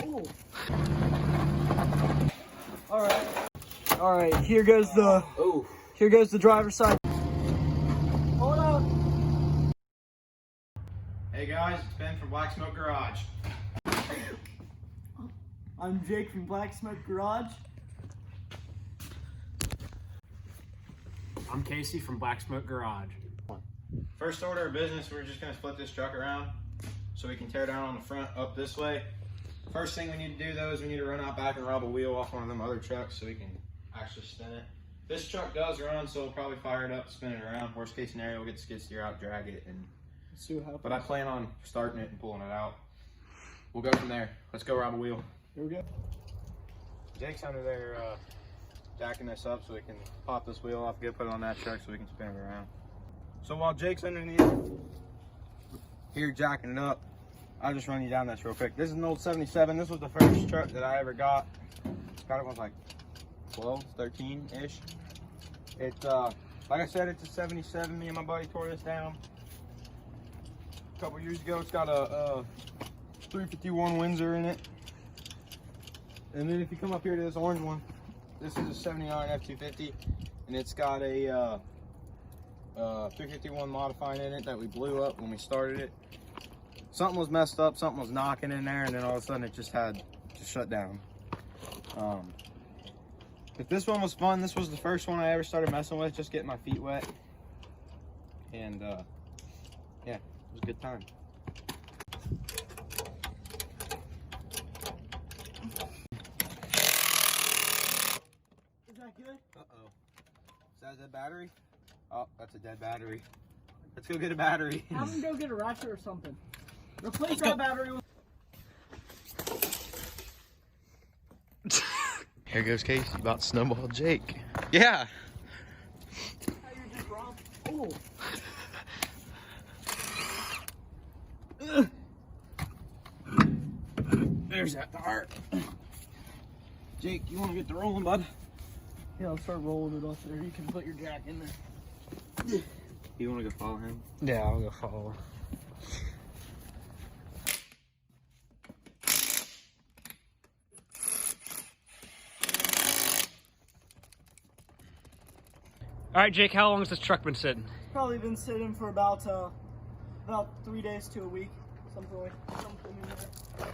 Ooh. All right. Here goes the. Oh. Here goes the driver's side. Hold on. Hey guys, it's Ben from Black Smoke Garage. I'm Jake from Black Smoke Garage. I'm Casey from Black Smoke Garage. First order of business, we're just gonna flip this truck around so we can tear down on the front up this way. First thing we need to do though is we need to run out back and rob a wheel off one of them other trucks so we can actually spin it. This truck does run, so we'll probably fire it up, spin it around. Worst case scenario, we'll get the skid steer out, drag it, and see what happens. But I plan on starting it and pulling it out. We'll go from there. Let's go rob a wheel. Here we go. Jake's under there jacking this up so we can pop this wheel off, put it on that truck so we can spin it around. So while Jake's underneath here jacking it up, I'll just run you down this real quick. This is an old 77. This was the first truck that I ever got. Got it when I was like 12, 13-ish. It, like I said, it's a 77. Me and my buddy tore this down a couple years ago. It's got a 351 Windsor in it. And then if you come up here to this orange one, this is a 79 F250, and it's got a 351 modifying in it that we blew up when we started it. Something was messed up, something was knocking in there, and then all of a sudden it just had to shut down. But this one was fun. This was the first one I ever started messing with, just getting my feet wet. And yeah, it was a good time. Is that good? Uh-oh. Is that a dead battery? Oh, that's a dead battery. Let's go get a battery. Have him go get a ratchet or something. Replace that battery with... Here goes Casey about to snowball Jake. Yeah. How you just robbed? Oh. There's that dart. Jake, you want to get the rolling, bud? Yeah, I'll start rolling it off there. You can put your jack in there. You want to go follow him? Yeah, I'll go follow. All right, Jake, how long has this truck been sitting? Probably been sitting for about 3 days to a week, something in there.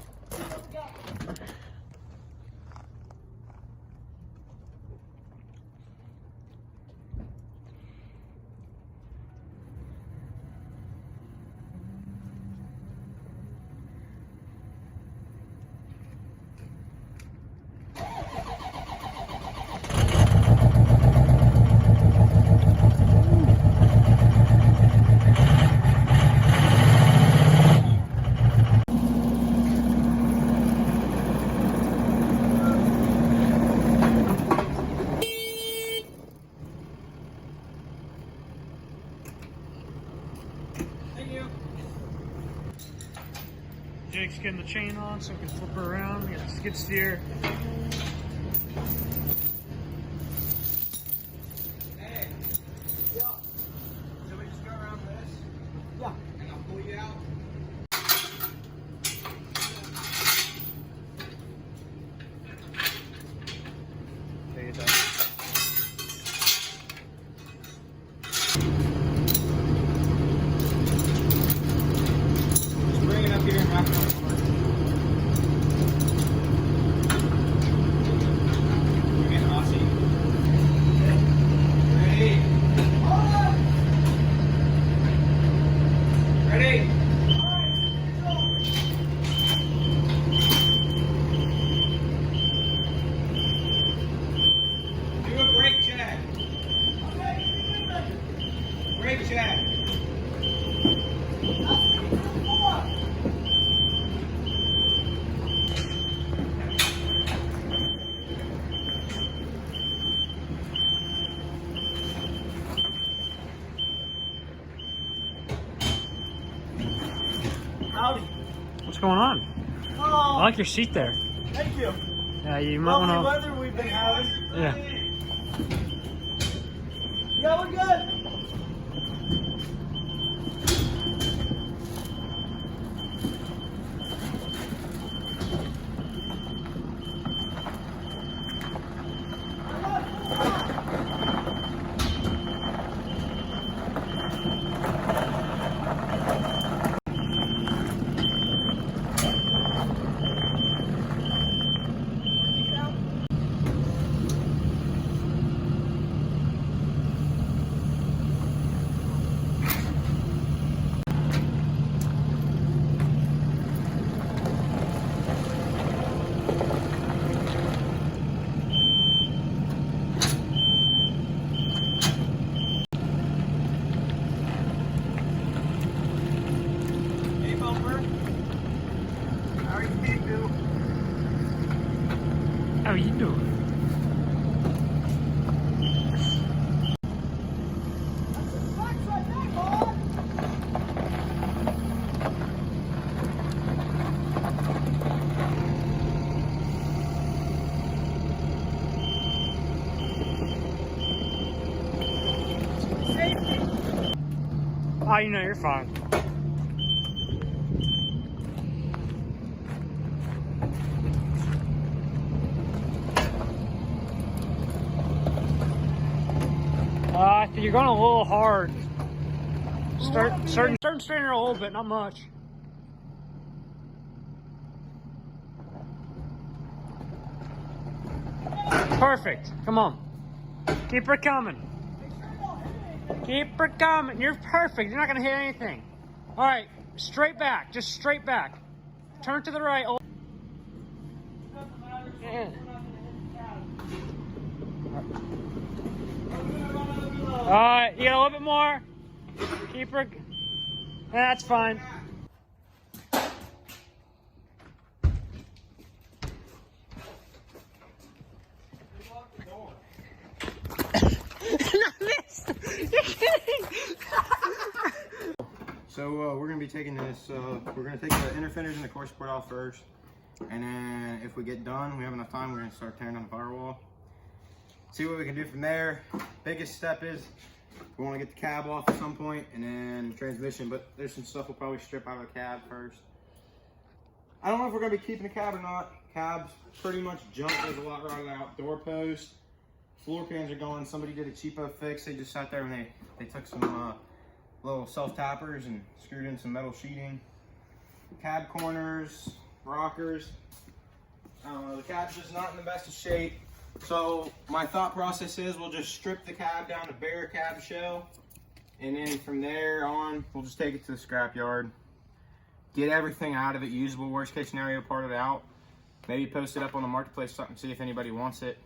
Jake's getting the chain on so we can flip her around, get the skid steer. Hey. Yeah. So we just go around this? Yeah. And I'll pull you out. There you go. Just bring it up here and wrap it on the front. We're getting Aussie. Ready? Ready? Do a brake check. Brake check. Howdy. What's going on? Oh, I like your seat there. thank you. Yeah, you might Lovely want weather we've been having. to. Yeah. Yeah, we're good. are you doing? Oh, you know, you're fine. I think you're going a little hard. Start straighten her a little bit, not much. Perfect. Come on. Keep her coming. Keep her coming. You're perfect. You're not going to hit anything. All right. Straight back. Just straight back. Turn to the right. Yeah. All right. You got a little bit more. Keep her. That's fine. So we're gonna be taking this. We're gonna take the inner fenders and the core support off first, and then if we get done, we have enough time, we're gonna start tearing down the firewall. See what we can do from there. Biggest step is we want to get the cab off at some point, and then transmission. But there's some stuff we'll probably strip out of the cab first. I don't know if we're gonna be keeping the cab or not. Cab's pretty much junk. There's a lot rotted out. Door post, floor pans are gone. Somebody did a cheapo fix. They just sat there and they took some little self tappers and screwed in some metal sheeting. Cab corners, rockers. The cab's just not in the best of shape. So my thought process is we'll just strip the cab down to bare cab shell, and then from there on we'll just take it to the scrap yard, get everything out of it usable. Worst case scenario, part it out, maybe post it up on the marketplace or something, see if anybody wants it,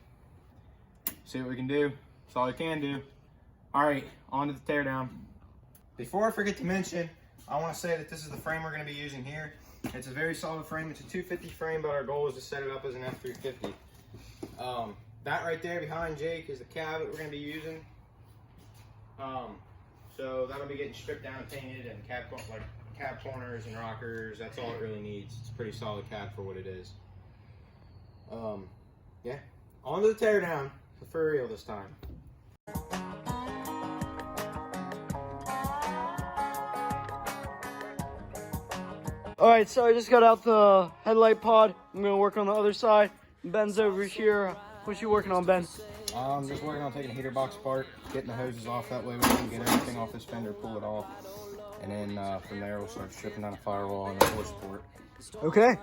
see what we can do. That's all we can do. All right, on to the teardown. Before I forget to mention, I want to say that this is the frame we're going to be using here. It's a very solid frame. It's a 250 frame, but our goal is to set it up as an F350. That right there behind Jake is the cab that we're going to be using. So that'll be getting stripped down and painted, and cab corners and rockers. That's all it really needs. It's a pretty solid cab for what it is. Yeah, on to the teardown for real this time. Alright, so I just got out the headlight pod. I'm going to work on the other side. Ben's over here. What you working on, Ben? I'm just working on taking the heater box apart, getting the hoses off. That way we can get everything off this fender, pull it off. And then from there we'll start stripping down the firewall and the core support. Okay,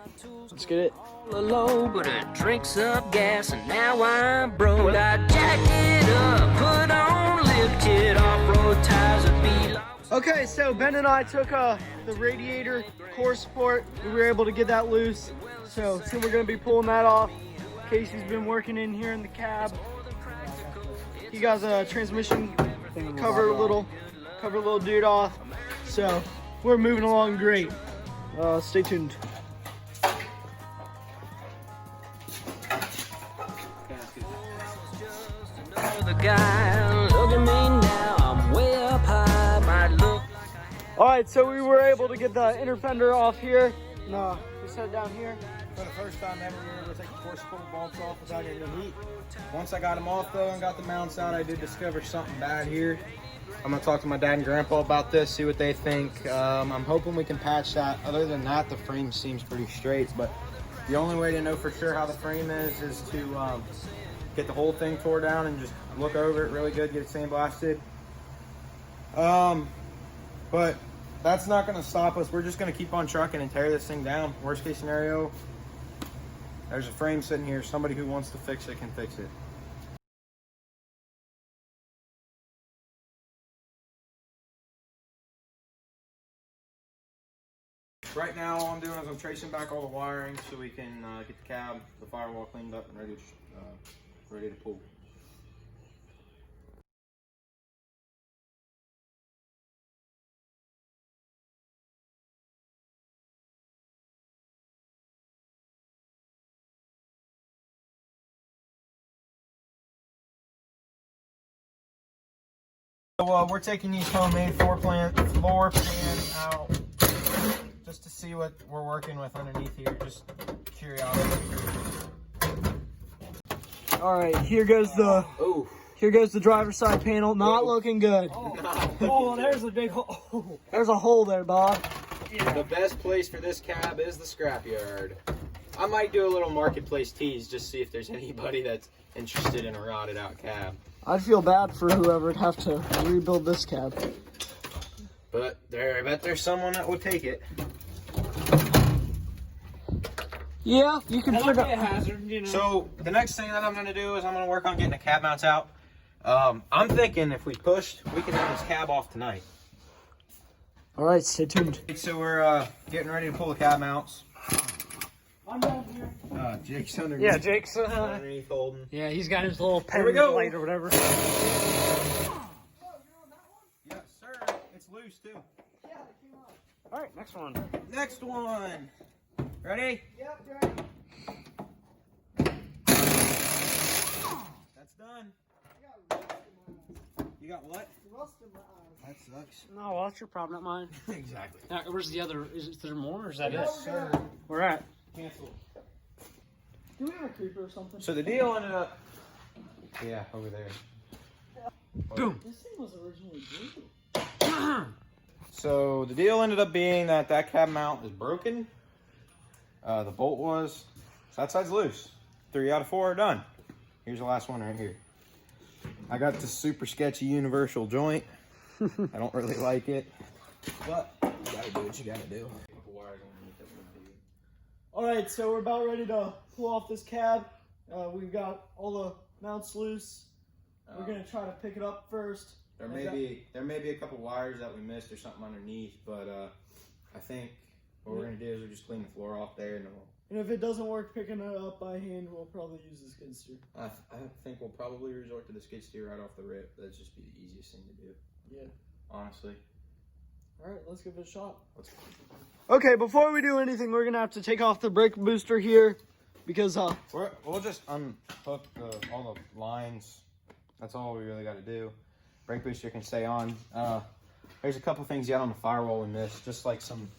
let's get it. Low, but it drinks up gas, and now I'm broke. I jacked it up, put on lifted off-road tires would be lost. Okay, so Ben and I took the radiator core support. We were able to get that loose. So soon we're going to be pulling that off. Casey's been working in here in the cab. He got a transmission cover little dude off. So we're moving along great. Stay tuned. All right, so we were able to get the inner fender off here. No, we set it down here. For the first time ever, we were able to take the core support bolts off without any heat. Once I got them off though and got the mounts out, I did discover something bad here. I'm gonna talk to my dad and grandpa about this, see what they think. I'm hoping we can patch that. Other than that, the frame seems pretty straight, but the only way to know for sure how the frame is to get the whole thing tore down and just look over it really good, get it sandblasted. But that's not gonna stop us. We're just gonna keep on trucking and tear this thing down. Worst case scenario, there's a frame sitting here. Somebody who wants to fix it can fix it. Right now, all I'm doing is I'm tracing back all the wiring so we can get the cab, the firewall cleaned up and ready to pull. So we're taking these homemade floor plan out just to see what we're working with underneath here. Just curiosity. All right, here goes the driver's side panel. Not looking good. Oh, there's a big hole. Oh. There's a hole there, Bob. The best place for this cab is the scrapyard. I might do a little marketplace tease, just see if there's anybody that's interested in a rotted out cab. I'd feel bad for whoever'd have to rebuild this cab. But I bet there's someone that would take it. Yeah, you can That might figure be a hazard, you know. So the next thing that I'm going to do is I'm going to work on getting the cab mounts out. I'm thinking if we pushed, we can have this cab off tonight. All right, stay tuned. So we're getting ready to pull the cab mounts. I'm down here. Jake's underneath. Yeah, Jake's. Underneath holding. Yeah, he's got his little pen we go. light or whatever. Yes, sir. It's loose too. All right, next one. Next one. Ready? Yep, ready. That's done. You got what? Rust in my eyes. That sucks. No, well, that's your problem, not mine. Exactly. Now, where's the other? Is there more, or is that Yes, it? sir. Where at? Cancel. Do we have a creeper or something? So the deal ended up. Yeah, over there. Boom. This thing was originally blue. So the deal ended up being that cab mount is broken. The bolt was. So that side's loose. 3 out of 4 are done. Here's the last one right here. I got this super sketchy universal joint. I don't really like it, but you gotta do what you gotta do. All right, so we're about ready to pull off this cab. We've got all the mounts loose. We're gonna try to pick it up first. There may be a couple wires that we missed or something underneath, but I think what we're gonna do is we'll just clean the floor off there, and if it doesn't work picking it up by hand, we'll probably use the skid steer. I think we'll probably resort to the skid steer right off the rip. That'd just be the easiest thing to do. Yeah. Honestly. All right, let's give it a shot. Let's go. Okay, before we do anything, we're gonna have to take off the brake booster here because We'll just unhook all the lines. That's all we really got to do. Brake booster can stay on. There's a couple things yet on the firewall we missed, just like some,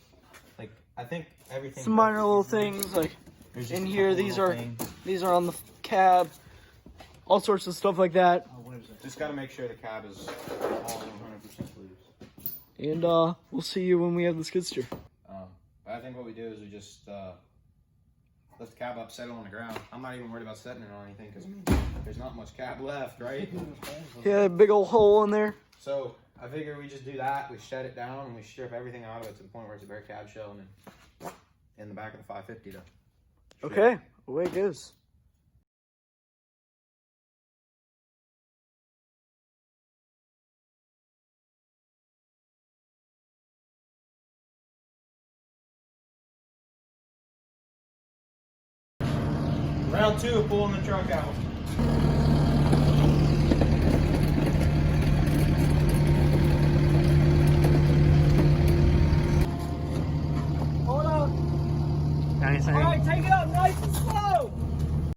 I think everything. some minor little things like There's just in a here. couple These little are things. on the cab. All sorts of stuff like that. Just got to make sure the cab is all 100% loose. And we'll see you when we have the skid steer. But I think what we do is we just lift the cab up, set it on the ground. I'm not even worried about setting it on anything because there's not much cab left, right? Yeah, big old hole in there. So I figure we just do that. We shed it down and we strip everything out of it to the point where it's a bare cab shell, and then in the back of the 550 though. Okay, away it goes. Round 2 of pulling the truck out.